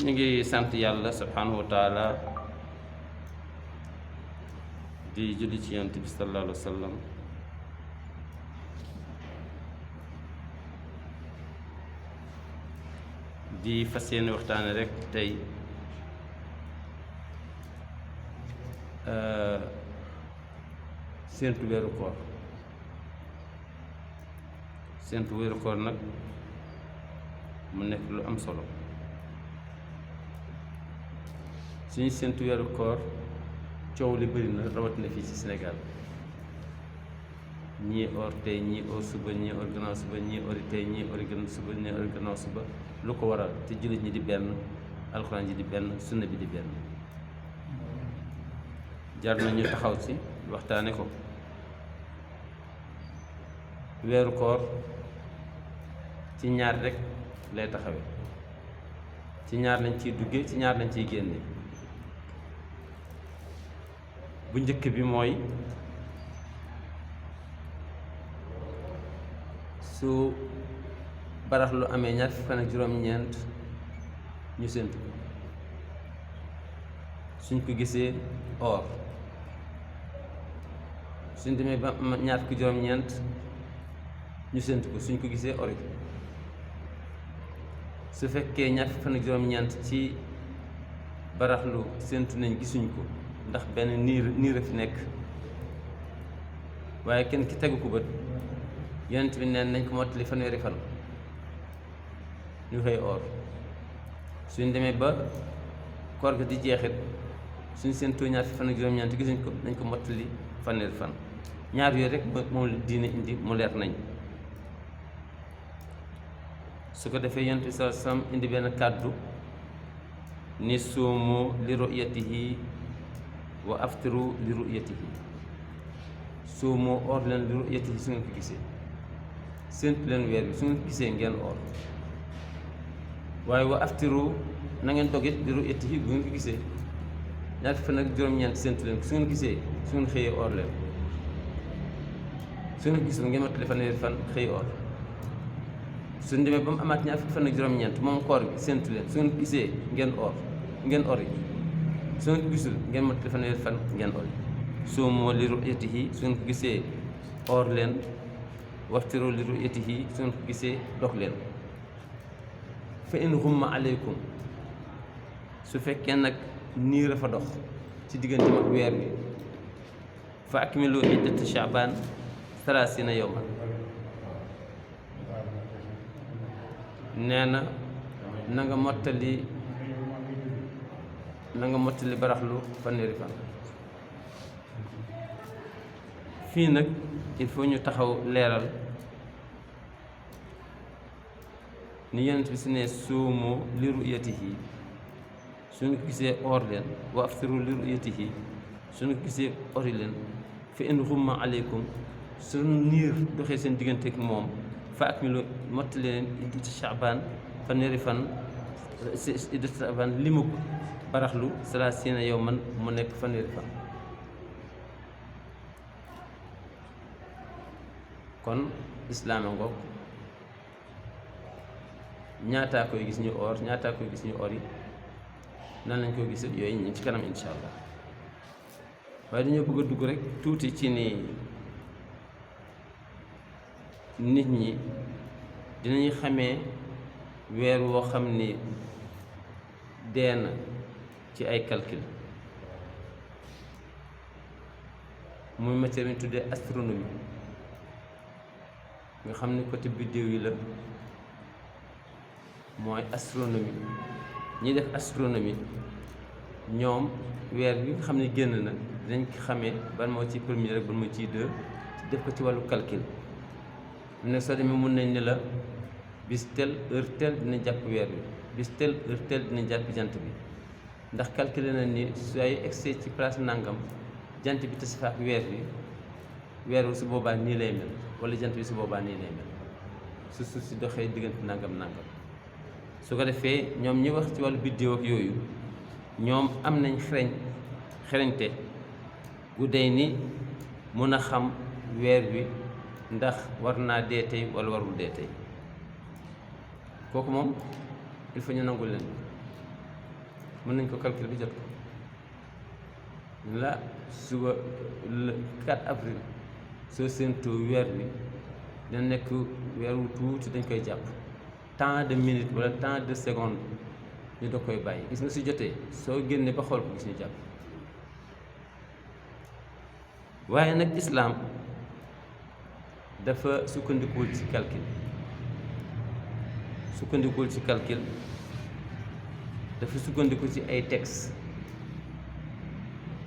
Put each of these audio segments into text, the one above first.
ñu ngi sant yàlla subhanahu wa taala di julli ci yonent bi sallallahu alayhi wa sallam di fas yéene waxtaane rek tey séentu weeru koor séentu weeru koor nag mu nekk lu am solo suñu séentu weeru koor coow li bëri na rawatina fii ci Sénégal ñii or tey ñii or suba ñii or gannaaw suba ñii ori tey ñii ori gannaaw suba ñii ori gannaaw suba lu ko waral te jullit ñi di benn alxuraan ji di benn sunna bi di benn jar nañu taxaw ci waxtaane ko weeru koor ci ñaar rek lay taxawe ci ñaar lañ ciy dugge ci ñaar lañ ciy génne bu njëkk bi mooy su barax lu amee ñaar fukki fan ak juróom-ñeent ñu séntu ko suñ ko gisee or suñ demee ba ñaar fukki juróom-ñeent ñu séntu ko suñ ko gisee ori su fekkee ñaar fukki fan ak juróom-ñeent ci baraxlu séntu nañ gisuñ ko ndax benn niir a fi nekk waaye kenn ki tegu ko bët yonent bi neen nañ ko mottali fanweeri fan ñu xëy or suñ demee ba koor ga di jeexit suñ séentoo ñaar fukki fan ak juróom-ñeent gisuñ ko nañ ko mottali fanweeri fan ñaar yooyu rek moom la diine indi mu leer nañ su ko defee yonent bi sallallahu alayhi wa sallam indi benn kàddu ni suumu li ru'yatihi wa aftiru li ru'yatihi suumu or leen li ru'yatihi su ngeen ko gisee séentu leen weer bi su ngeen ko gisee ngeen or waaye wa aftiru na ngeen dogit li ru'yatihi bu ngeen ko gisee ñaar fan ak juróom-ñeent séentu leen su ngeen gisee su ngeen xëyee or leen su ngeen gisul ngeen mottali fanweeri fan xëy or suñ demee ba mu amaat ñaar fukki fan ak juróom-ñeent moom koor gi séentu leen su ngeen gisee ngeen or ngeen ori su ngeen ko gisul ngeen mottali fanweeri fan ngeen ori suumu li ru'yatihi su ngeen ko gisee or leen waftiru li ru'yatihi su ngeen ko gisee dog leen fa in humma aleykum su fekkee nag niir a fa dox ci diggante mag weer wi fa akmilu iddata Sha'ban 30 yawman nee na na nga mottali baraxlu fanweeri fan fii nag il faut ñu taxaw leeral ni yonent bi si ne suumu li ru'yatihi suñu ko gisee or leen wa aftiru li ru'yatihi suñu ko gisee ori leen fa in xumma aleykum suñu niir doxee seen diggante ak moom fa akmilu mottali leen iddata Sha'ban fanweeri fan iddata Sha'ban limu baraxlu 30 yawman mu nekk fanweeri fan kon islaam a ngoog ñaataa koy gis ñu or ñaataa koy gis ñu ori nan lañ koy gis yooyu ñu ci kanam insha allah waaye dañoo bëgg a dugg rek tuuti ci ni nit ñi dinañu xamee weer woo xam ni dee na ci ay calcul muy matière ñu tuddee astronomie nga xam ni côté biddéew yi la mooy astronomie ñi def astronomie ñoom weer bi nga xam ne génn na dinañ ko xamee ban moo ci premier rek ban moo ciy deux def ko ci wàllu calcul nag soo demee mun nañ ne la bis tel heure tel dina jàpp weer bi bis tel heure tel dina jàpp jant bi ndax calculer na ni sooy excès ci place nangam jant bi tasi fa ak weer bi weer wi su boobaa nii lay mel wala jant bi su boobaa nii lay mel su suuf si doxee diggante nangam nangam su ko defee ñoom ñi wax ci wàllu biddéew ak yooyu ñoom am nañ xereñte gu dey ni mun a xam weer wi ndax war naa dee tey wala warul dee tey kooku moom il faut ñu nangu leen mën nañ ko calculer bi jot ko la suba le 4 avril soo séentoo weer wi dina nekk weer wu tuuti dañ koy jàpp tant de minutes wala tant de secondes ñu da koy bàyyi gis nga su jotee soo génnee ba xool ko gis ñu jàpp waaye nag islaam dafa sukkandikuwul ci calcul dafa sukkandiku ci ay texte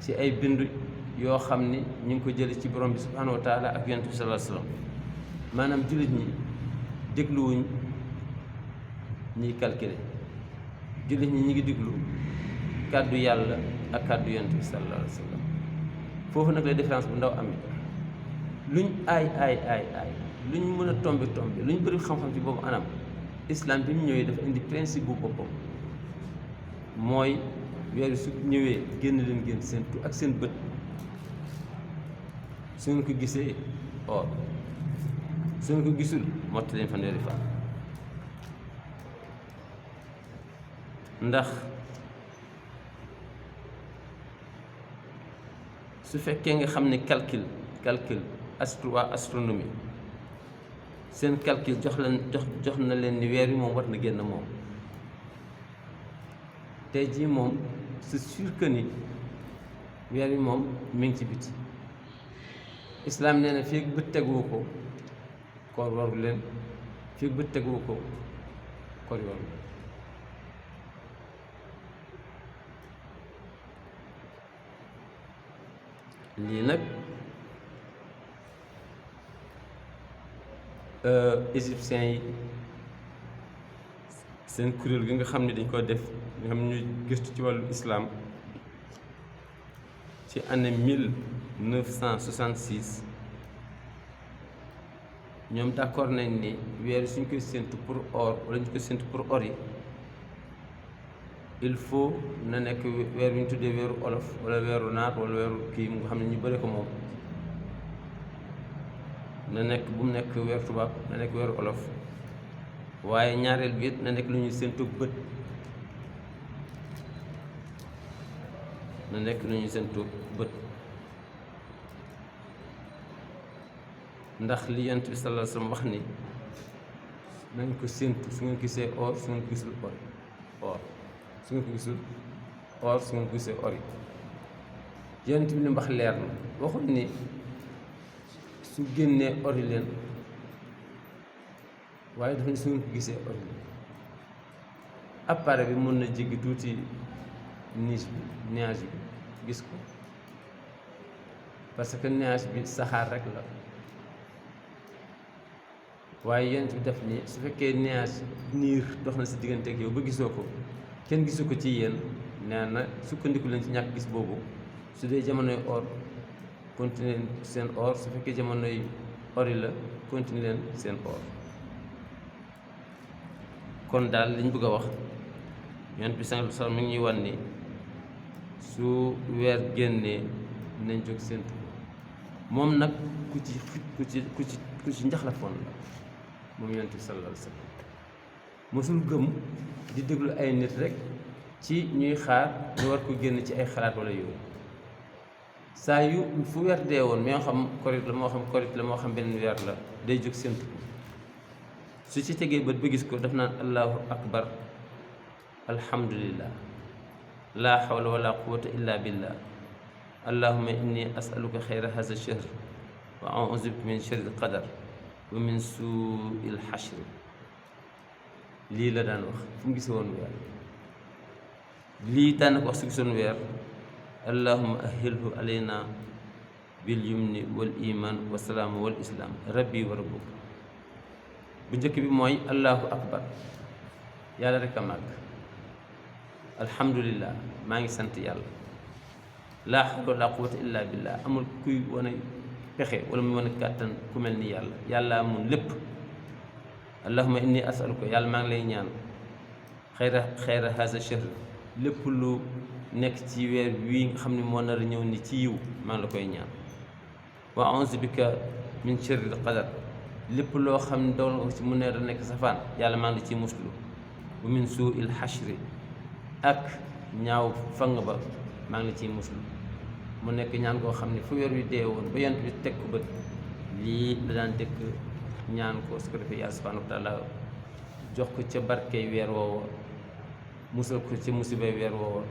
ci ay bind yoo xam ni ñu ngi ko jële ci borom bi subhanahu wa taala ak yonent bi sallallahu alayhi wa sallam maanaam jullit ñi dégluwuñ ñiy calculer jullit ñi ngi déglu kàddu yàlla ak kàddu yonent bi sallallahu alayhi wa sallam foofu nag la différence bu ndaw amee luñ aay luñ mën a tombe luñ bëri xam-xam ci boobu anam islam bi mu ñëwee dafa indi principe bu boppam mooy weer su ñëwee génn leen génn seen tu ak seen bët su ngeen ko gisee or su ngeen ko gisul mottali leen fanweeri fan ndax su fekkee nga xam ne calcul waa astronomie seen calcul jox na leen ni weer wi moom war na génn moom tey jii moom c'est sûr que ni weer wi moom mi ngi ci biti islaam nee na fii ak bët teguwu ko koor waru leen fii ak bët teguwu ko koor waru lii nag égyptiens yi seen kuréel gi nga xam ne dañ ko def nga xam ne ñu gëstu ci wàllu islam ci année 1966 ñoom d'accord nañ ni weer suñ koy séntu pour or wala ñu koy séntu pour or yi il faut na nekk weer wi ñu tuddee weeru olof wala weeru naar wala weeru kii mu nga xam ne ñu bëri ko moom na nekk bu mu nekk weer tubaab na nekk weeru olof waaye ñaareel bi it na nekk lu ñuy séntu bët na nekk lu ñuy séntu bët ndax li Yonent bi sallallahu alayhi wa sallam wax ni nañ ko séntu su ngeen gisee or su ngeen ko gisul or su ngeen ko gisul or su ngeen ko gisee or yi Yonent bi li mu wax leer na waxuñ ni su génnee ori leen waaye dafa ne su ngeen ko gisee ori leen appareil bi mën na jéggi tuuti nuage bi gis ko parce que nuage bi saxaar rek la waaye Yonent bi def ni su fekkee nuage niir dox na si diggante ak yow ba gisoo ko kenn gisu ko ci yéen nee na sukkandiku leen ci ñàkk gis boobu su dee jamonoy or continuer seen or su fekkee jamonoy ori la continuer leen seen or kon daal liñ bëgg a wax Yonent bi sallallahu alayhi wa sallam mi ngi ñuy wan ni su weer génnee nañ jóg séntu moom nag ku ci njaxlafoon la moom Yonent bi sallallahu alayhi wa sallam mosul gëm di déglu ay nit rek ci ñuy xaar ñu war ko génn ci ay xalaat wala yooyu saa yu fu weer dee woon moo xam korit la moo xam korit la moo xam beneen weer la day jóg séntu ko su ci tegee bët ba gis ko daf naan allahu akbar alhamdulillah laa hawla wala quwwata illa billah allahumma inni as'aluka xayra haza shahr wa a'udhu bika min sharri qadar wa min su'il hashr lii la daan wax fu mu gisee woon weer lii daan ko wax su gisoon weer allahumma ahilhu alayna bil yumni wal iman wa salaam wal islam rabbi wa rabbuk bu njëkk bi mooy allahu akbar yàlla rek a màgg alhamdulillah maa ngi sant yàlla laa hawla wala quwwata illa billah amul kuy wane pexe wala muy wane kàttan ku mel ni yàlla yàlla mun lépp allahumma inni asaluka yàlla maa ngi lay ñaan xayra haza shahr lépp lu nekk ci weer wii nga xam ne moo nar a ñëw ni ci yiw maa ngi la koy ñaan wa a'uuzu bika min sharril qadar lépp loo xam ne dogal nga ko ci mu nar a nekk safaan yàlla maa ngi la ciy muslu wa min suu'il hashri ak ñaaw fang ba maa ngi la ciy muslu mu nekk ñaan koo xam ne fu weer wi dee woon ba yant bi teg ko bët lii la daan dëkk ñaan ko su ko defee yàlla subhanahu wa taala jox ko ca barkey weer woowa musal ko ca musibay weer woowa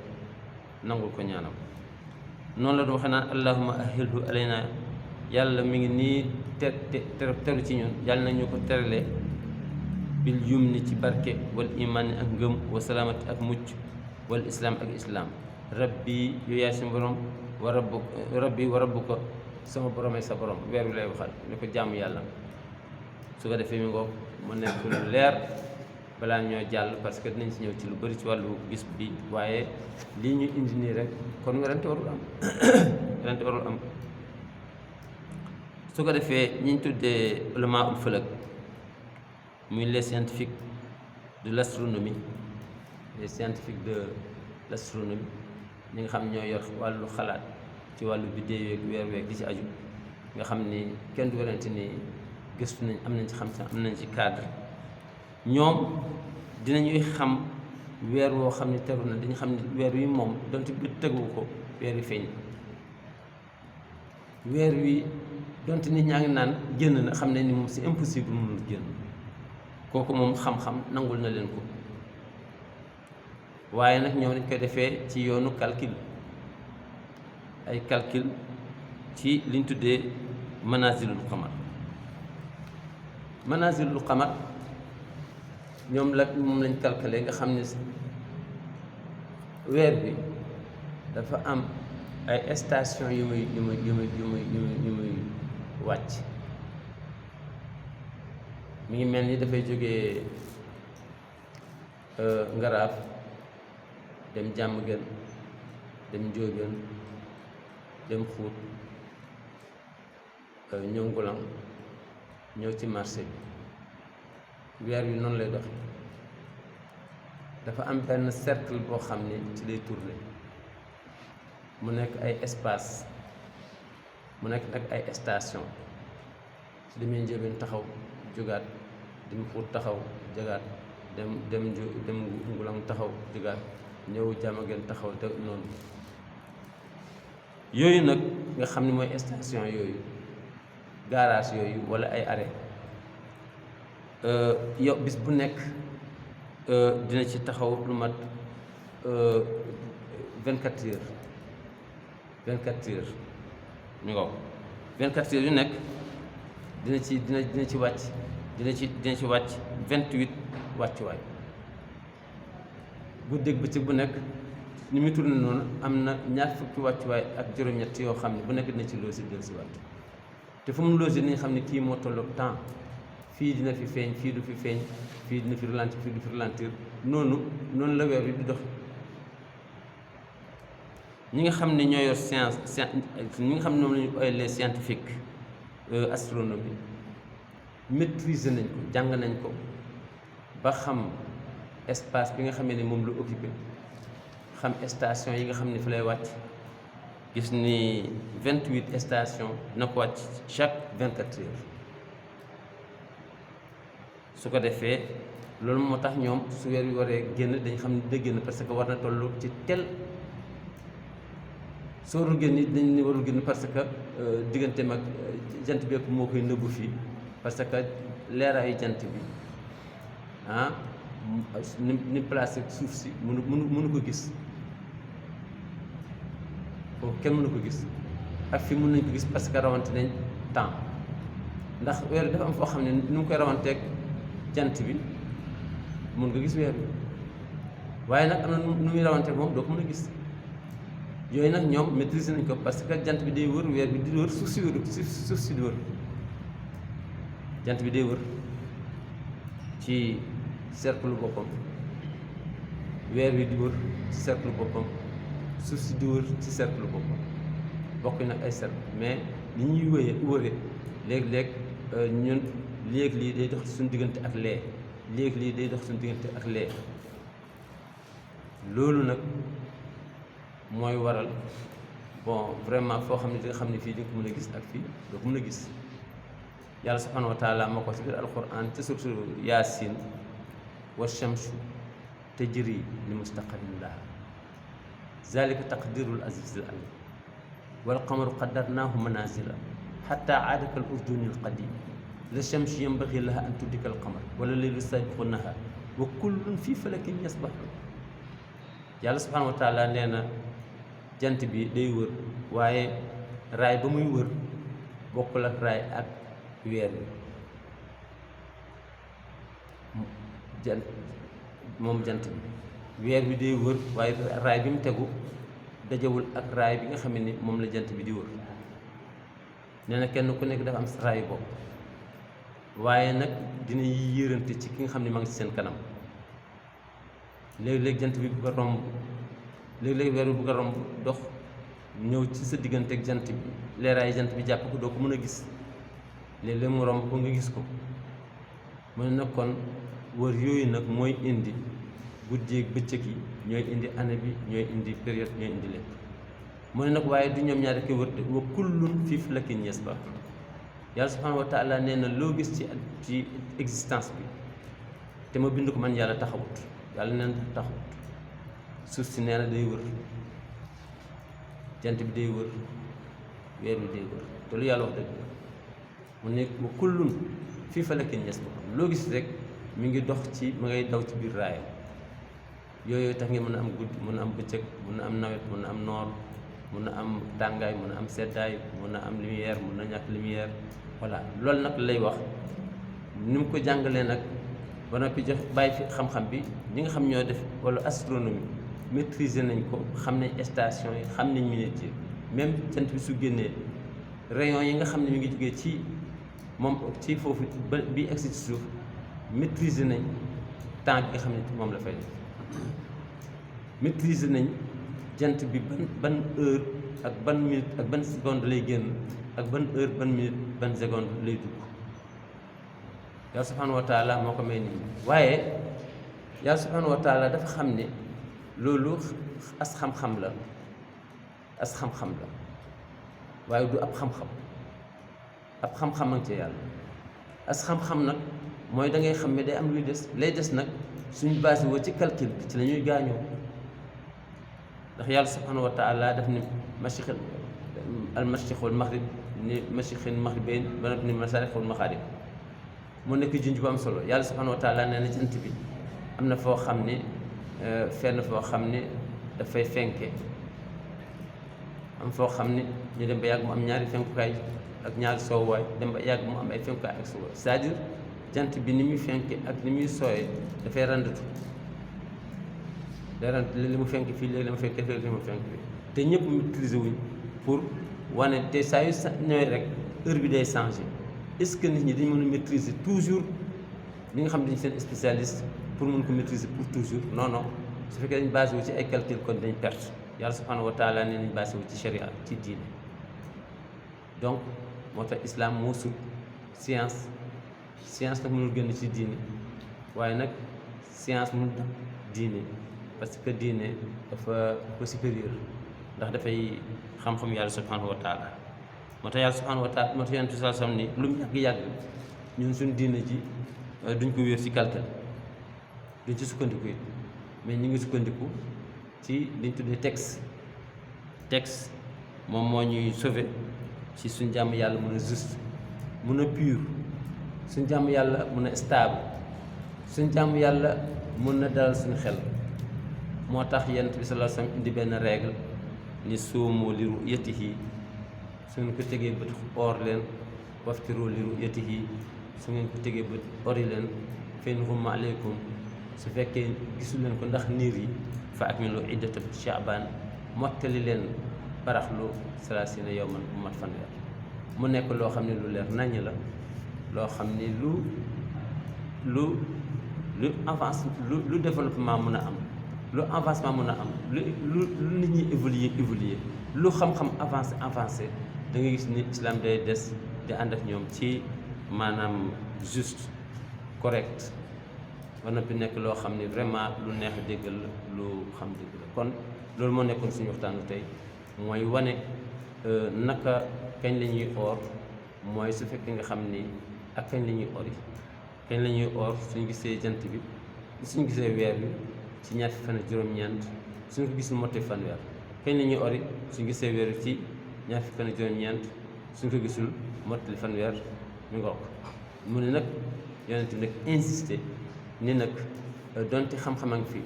nangul ko ñaanam noonu la du waxe naan allahumma ahilhu alayna yàlla mi ngi nii teru ci ñun yàlla nañu ko terale bil yumni ci barke wal iman ak ngëm wa salaamati ak mucc wal islaam ak islaam rabbi yow yaay sama borom wa rabbuka sama borom ay sa borom weer wi lay waxal ni ko jàmm yàlla su ko defee mi ngoog mu nekk lu leer balaa ñoo jàll parce que dinañ ci ñëw ci lu bari ci wàllu bis bi waaye lii ñu indi nii rek kon werante warul am werante warul am su ko defee ñi ñu tuddee ulama ul falak muy les scientifiques de l'astronomie les scientifiques de l'astronomie ñi nga xam ñoo yor wàllu xalaat ci wàllu biddéew yeeg weer weeg di ci aju nga xam ni kenn du werante ni gëstu nañ am nañ ci xam-xam am nañ ci cadre ñoom dinañuy xam weer woo xam ne teru na dañu xam ne weer wi moom donte bi tegu ko weer wi feeñ weer wi donte nit ñaa ngi naan génn na xam ne ni moom c'est impossible mënul génn kooku moom xam-xam nangul na leen ko waaye nag ñoom dañ koy defee ci yoonu calcul ay calcul ci liñ tuddee manazilul qamar manazilul qamar ñoom la moom lañ calculé nga xam ne weer bi dafa am ay station yu muy wàcc mi ngi mel ni dafay jógee Ngaraaf dem Jàmmagën dem Njóobeen dem Xuut ñëw Ngulang ñëw ci marché bi weer wi noonu lay dox dafa am benn cercle boo xam ne ci lay tourner mu nekk ay espace mu nekk nag ay station su demee Njóobeen taxaw jógaat dem Xuut taxaw jógaat dem Ngulang taxaw jógaat ñëw Jàmmagën taxaw te noonu yooyu nag nga xam ne mooy station yooyu garage yooyu walla ay arrêt yow bis bu nekk dina ci taxaw lu mat 24 heures 24 heures ñu nga 24 heures yu nekk dina ci wàcc dina ci wàcc 28 wàccuwaay guddeeg bëccëg bu nekk ni muy tourné noonu am na ñaar fukki wàccuwaay ak juróom-ñett yoo xam ne bu nekk dina ci loosi del si wàcc te fu mu loosi nañ xam ne kii moo tolloog temps fii dina fi feeñ fii du fi feeñ fii dina fi ralentir fii du fi ralentir noonu la weer wi di dox ñi nga xam ne ñoo yor ñi nga xam ne moom la ñu ooy les scientifiques astronomie maîtriser nañ ko jàng nañ ko ba xam espace bi nga xamee ne moom la occupé xam station yi nga xam ne fi lay wàcc gis ni 28 station na ko wàcc chaque 24 heures su ko defee loolu moo tax ñoom su weer wi waree génn dañ xam ne dina génn parce que war na toll ci tel soo warul génn it dañ warul génn parce que digganteem ak jant bi moo koy nëbbu fii parce que leeraayu jant bi ni placé suuf si mënu ko gis foofu kenn mënu ko gis ak fii mën nañ ko gis parce que rawante nañ temps ndax weer dafa am foo xam ne nu mu koy rawanteeg jant bi mun nga gis weer bi waaye nag am na nu muy rawanteeg moom doo ko mën a gis yooyu nag ñoom maîtriser nañ ko parce que jant bi day wër weer bi di wër suuf si di wër jant bi day wër ci cercle boppam weer wi di wër ci cercle boppam suuf si di wër ci cercle boppam bokk nag ay cercle mais ni ñuy wëre léeg-léeg ñun léegi lii day dox suñu diggante ak lee léegi lii day dox suñu diggante ak lee loolu nag mooy waral bon vraiment foo xam ne di nga xam ne fii di nga ko mën a gis ak fii doo ko mën a gis yàlla subhanahu wa taala moo ko ci biir alquran ca surtu yaasin wa shamsu tajri li mustaqarrin laha zalika taqdirul azizil alim wal qamaru qaddarnaahu manazila xatta aada kal urdunil qadim la shamsu yanbaghi laha an tudrika al qamar wala laylu sabiqu nahar wa kullun fi falakin yasbahun. yàlla subhanahu wa taala nee na jant bi day wër waaye raay ba muy wër bokkul ak raay ak weer wi. moom jant bi weer bi day wër waaye raay bi mu tegu dajawul ak raay bi nga xam ne moom la jant bi di wër. nee na kenn ku nekk dafa am sa raayu bopp waaye nag dina yërante ci ki nga xam ne ma ngi ci seen kanam. léeg-léeg jant bi bugg a romb léeg-léeg weer bi bugg a romb dox ñëw ci sa diggante ak jant bi leeraayu jant bi jàpp ko doo ko mën a gis léeg-léeg mu romb ko nga gis ko. mu ne nag kon wër yooyu nag mooy indi guddi ak bëccëg yi ñooy indi année bi ñooy indi période ñooy indi lépp. mu ne nag waaye du ñoom ñaar rekk wër de wa kullun fii falakin yasbah. yàlla subhanahu wa taala nee na loo gis ci existence bi te ma bind ko man yàlla taxawut. yàlla neen taxawut. suuf si nee na day wër, jant bi day wër, weer bi day wër, te lu yàlla wax dëgg mu ne wa kullun fii falakin yasbah. loo gis rek mi ngi dox ci ma ngay daw ci biir raayam. yooyu tax nga mën a am guddi, mën a am bëccëg, mën a am nawet, mën a am noor, mën a am tàngaay, mën a am seddaay, mën a am lumière, mën a ñàkk lumière. voilà loolu nag lay wax ni mu ko jàngalee nag ba noppi jox bàyyi fi xam-xam bi ñi nga xam ñoo def wala astronomie maîtriser nañ ko, xam nañ station yi, xam nañ minutes yi. même jant bi su génnee rayon yi nga xam ne mi ngi jógee ci moom ci foofu ba bi egsi ci suuf maîtriser nañ temps bi nga xam ne moom la fay def. maîtriser nañ jant bi ban heure ak ban minute ak ban seconde lay génn ak ban heure ban minute ban seconde lay dugg. yàlla subhanahu wa taala moo ko may nit ñi waaye yàlla subhanahu wa taala dafa xam ne loolu as xam-xam la, as xam-xam la waaye du ab xam-xam. ab xam-xam ak ci yàlla as xam-xam nag mooy da ngay xam ne day am luy des. lay des nag suñu basé woo ci calcul bi ci la ñuy gaañoo. ndax yàlla subhanahu wa taala daf ni mashriq al mashriq wal maghrib ni mashriqin maghribayn ba noppi ni masariq wal magharib. mu nekk junj bu am solo. yàlla subhanahu wa taala nee na jant bi am na foo xam ne fenn foo xam ne dafay fenke, am foo xam ne ñu dem ba yàgg mu am ñaari fenkukaay ak ñaari soowuwaay, dem ba yàgg mu am ay fenkukaay ak soowuwaay. c'est-à-dire jant bi ni muy fenke ak ni muy sooyee dafay randatu. dara li mu fenk fii léegi li mu fenk fii li mu fenk fii te ñëpp maîtriser wuñ pour wane te saa yu ñëwee rek heure bi day changé. est-ce que nit ñi dañ mën a maîtriser toujours li nga xam ne dañ seen spécialiste pour mën ko maîtriser pour toujours? non non. su fekkee dañ basé wu ci ay calcul kon dañ perte. yàlla subhanahu wa taala ne nañ basé wu ci sharia ci diine. donc moo tax islam moo sut science. science nag mënul génn ci diine waaye nag science mënul tax diine. parce que diine dafa supérieur ndax dafay xam-xam yàlla subhanahu wa taala. moo tax yàlla subhanahu wa taala moo tax yonent bi sallallahu alayhi wasallam ni lu mu yàgg-yàgg ñun suñu diine ji duñ ko wéer ci calcul, duñ ci sukkandiku it, mais ñu ngi sukkandiku ci liñ tuddee texte moom moo ñuy sauver ci suñ jàmm yàlla mën a juste, mën a pur, suñ jàmm yàlla mën a stable, suñ jàmm yàlla mën na dalal suñu xel. moo tax yonent bi sallallahu alayhi wasallam indi benn règle ni suumu li ru'yatihi, su ngeen ko tegee bët or leen, waftiru li ru'yatihi, su ngeen ko tegee bët ori leen, fa in ghumma alaykum, su fekkee gisu leen ko ndax niir yi, fa akmilu iddata Sha'ban, mottali leen baraxlu salaasina yawman bu mat fanweer. mu nekk loo xam ne lu leer naññ la, loo xam ne lu avance lu développement mën a am, lu avancement mën a am, lu nit ñi évoluer lu xam-xam avancé da nga gis ni islam day des di ànd ak ñoom ci maanaam juste correct ba noppi nekk loo xam ne vraiment lu neex a déggal lu xam dégg la. kon loolu moo nekkoon suñu waxtaanu tey, mooy wane naka kañ la ñuy oor, mooy su fekkee nga xam ni ak kañ la ñuy ori, kañ la ñuy oor suñu gisee jant bi, suñu gisee weer bi ci ñaar fan ak juróom-ñeent, suñu ko gis motte fanweer kañ la ñuy ori suñ gisee weer ci ñaar fukki fan ak juróom-ñeent suñ ko gisul mottali fanweer ñu ngoog mu ne nag yonent bi nag insisté ni nag donte xam-xam a ngi fi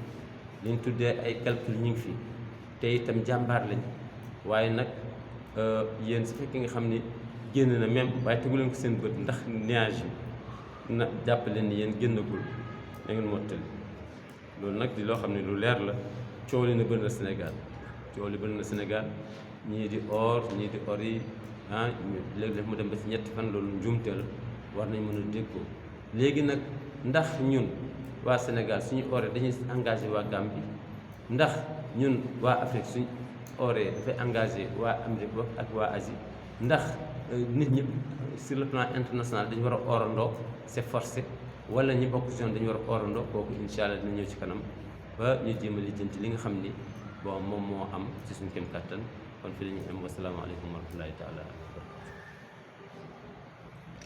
li ñu tuddee ay calcul ñu ngi fi te itam jàmbaar lañ waaye nag yéen su fekkee nga xam ni génn na même waaye tegu leen ko seen bët ndax nuage yi na jàpp leen ni yéen génnagul da ngeen mottali loolu nag di loo xam ne lu leer la coow li na bëri na Sénégal coow li bëri na Sénégal ñii di or ñii di or yi léegi-léeg mu dem ba ci ñetti fan loolu njuumte la war nañ mën a déggoo léegi nag ndax ñun waa Sénégal suñu oree dañuy engagé waa Gambie ndax ñun waa Afrique suñu oree dafay engagé waa Amérique ba ak waa Asie ndax nit ñi sur le plan international dañu war a orandoo c'est forcé wala ñi bokk zone dañu war a orandoo kooku incha allah dina ñëw ci kanam ba ñu jéem a lijjanti li nga xam ni bon moom moo am ci suñu kéem kattan kon fi la ñuy am wasalaamaaleykum wa rahmatullahi taala.